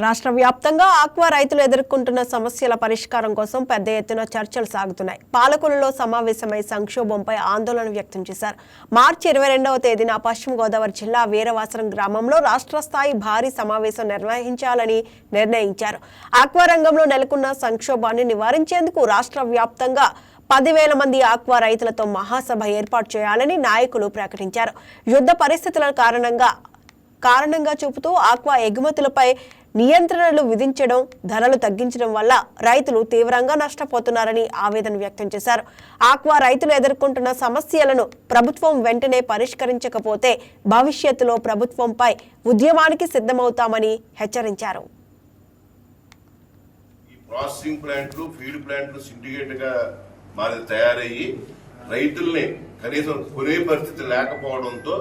రాష్ట్ర వ్యాప్తంగా ఆక్వా రైతులు ఎదుర్కొంటున్న సమస్యల పరిష్కారం కోసం పెద్ద ఎత్తున చర్చలు సాగుతున్నాయి. పాలకులలో సమావేశమై సంక్షోభంపై ఆందోళన వ్యక్తం చేశారు. మార్చి 22వ తేదీన పశ్చిమ గోదావరి జిల్లా వీరవాసరం గ్రామంలో రాష్ట్ర స్థాయి భారీ సమావేశం నిర్వహించాలని నిర్ణయించారు. ఆక్వా రంగంలో నెలకొన్న సంక్షోభాన్ని నివారించేందుకు రాష్ట్ర వ్యాప్తంగా 10,000 మంది ఆక్వా రైతులతో మహాసభ ఏర్పాటు చేయాలని నాయకులు ప్రకటించారు. యుద్ధ పరిస్థితుల కారణంగా చూపుతూ ఆక్వా ఎగుమతులపై నియంత్రణలు విధించడం, ధరలు తగ్గించడం వల్ల రైతులు తీవ్రంగా నష్టపోతున్నారని ఆవేదన వ్యక్తం చేశారు. ఆక్వా రైతులు ఎదుర్కొంటున్న సమస్యలను ప్రభుత్వం వెంటనే పరిష్కరించకపోతే భవిష్యత్తులో ప్రభుత్వంపై ఉద్యమానికి సిద్ధమవుతామని హెచ్చరించారు. ప్రాసెసింగ్ ప్లాంట్లు, ఫీడ్ ప్లాంట్లు సిండికేట్ గా మరి తయారయ్యి రైతుల్ని కనీసం కొనే పరిస్థితి లేకపోవడంతో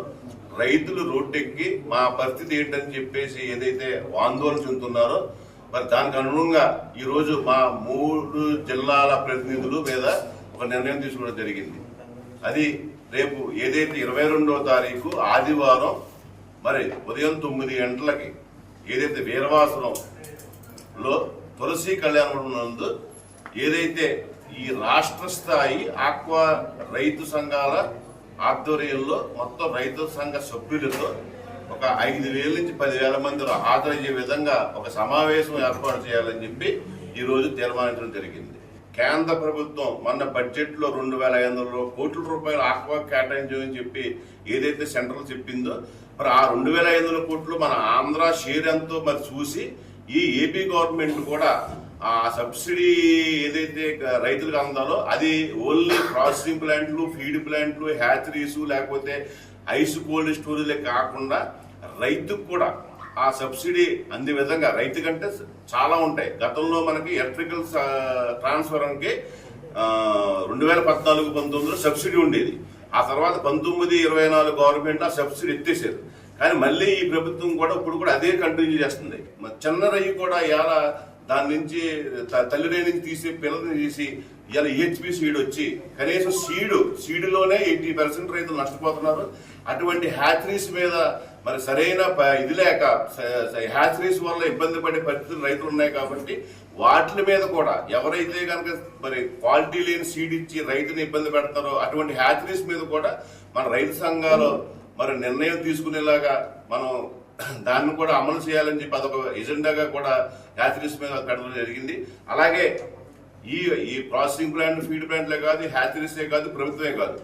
రైతులు రోడ్డెక్కి మా పరిస్థితి ఏంటని చెప్పేసి ఏదైతే ఆందోళన చెందుతున్నారో మరి దానికి అనుగుణంగా ఈరోజు మా 3 జిల్లాల ప్రతినిధులు మీద ఒక నిర్ణయం తీసుకోవడం జరిగింది. అది రేపు ఏదైతే 22వ తారీఖు ఆదివారం మరి ఉదయం 9 గంటలకి ఏదైతే వీరవాసరంలో తులసి కళ్యాణం నందు ఏదైతే ఈ రాష్ట్ర స్థాయి ఆక్వా రైతు సంఘాల ఆధ్వర్యంలో మొత్తం రైతు సంఘ సభ్యులతో ఒక 5,000 నుంచి 10,000 మందిలో హాజరయ్యే విధంగా ఒక సమావేశం ఏర్పాటు చేయాలని చెప్పి ఈ రోజు తీర్మానించడం జరిగింది. కేంద్ర ప్రభుత్వం మొన్న బడ్జెట్ లో 2,500 కోట్ల రూపాయలు ఆక్వా కేటాయించమని చెప్పి ఏదైతే సెంట్రల్ చెప్పిందో మరి ఆ 2,500 కోట్లు మన ఆంధ్ర షేర్ ఎంతో మరి చూసి ఈ ఏపీ గవర్నమెంట్ కూడా ఆ సబ్సిడీ ఏదైతే రైతులకు అందాలో అది ఓన్లీ ప్రాసెసింగ్ ప్లాంట్లు, ఫీడ్ ప్లాంట్లు, హ్యాచరీస్ లేకపోతే ఐస్ కోల్డ్ స్టోరేజ్ కాకుండా రైతుకు కూడా ఆ సబ్సిడీ అందే విధంగా రైతు కంటే చాలా ఉంటాయి. గతంలో మనకి ఎలక్ట్రికల్ ట్రాన్స్ఫర్కి 2014-19లో సబ్సిడీ ఉండేది. ఆ తర్వాత 19-24 గవర్నమెంట్ ఆ సబ్సిడీ ఎత్తేసారు. కానీ మళ్ళీ ఈ ప్రభుత్వం కూడా ఇప్పుడు కూడా అదే కంటిన్యూ చేస్తుంది. చిన్న రైతు కూడా ఇలా దాని నుంచి తల్లిరే నుంచి తీసి పిల్లల్ని తీసి ఇలా ఈహెచ్పి సీడ్ వచ్చి కనీసం సీడులోనే 80% రైతులు నష్టపోతున్నారు. అటువంటి హ్యాచరీస్ మీద మరి సరైన ఇది లేక హ్యాచరీస్ వల్ల ఇబ్బంది పడే పరిస్థితులు రైతులు ఉన్నాయి. కాబట్టి వాటి మీద కూడా ఎవరైతే కనుక మరి క్వాలిటీ లేని సీడ్ ఇచ్చి రైతుని ఇబ్బంది పెడతారో అటువంటి హ్యాచరీస్ మీద కూడా మన రైతు సంఘాలు మరి నిర్ణయం తీసుకునేలాగా మనం దాన్ని కూడా అమలు చేయాలని చెప్పి అదొక ఎజెండాగా కూడా హ్యాచరీస్ మీద పెట్టడం జరిగింది. అలాగే ఈ ప్రాసెసింగ్ ప్లాంట్, ఫీడ్ ప్లాంట్లే కాదు, హ్యాచరీసే కాదు, ప్రభుత్వమే కాదు,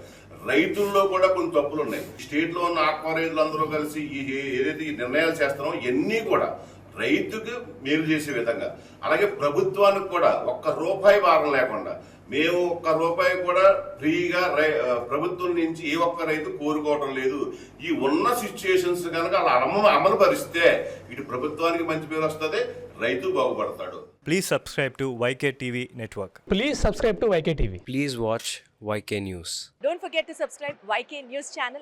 రైతుల్లో కూడా కొన్ని తప్పులు ఉన్నాయి. స్టేట్ లో ఉన్న ఆక్వా రైతులు అందరూ కలిసి ఏదైతే ఈ నిర్ణయాలు చేస్తారో ఇవన్నీ కూడా రైతుకు మేలు చేసే విధంగా, అలాగే ప్రభుత్వానికి కూడా ₹1 భారం లేకుండా మేము ₹1 కూడా ఫ్రీగా ప్రభుత్వం నుంచి ఏ ఒక్క రైతు కోరుకోవడం లేదు. ఈ ఉన్న సిచ్యుయేషన్స్ కనుక అలా అమలు పరిస్తే ఇటు ప్రభుత్వానికి మంచి పేరు వస్తుంది, రైతు బాగుపడతాడు. Please subscribe to YK TV Network. Please subscribe to YK TV. Please watch YK News. Don't forget to subscribe YK News channel.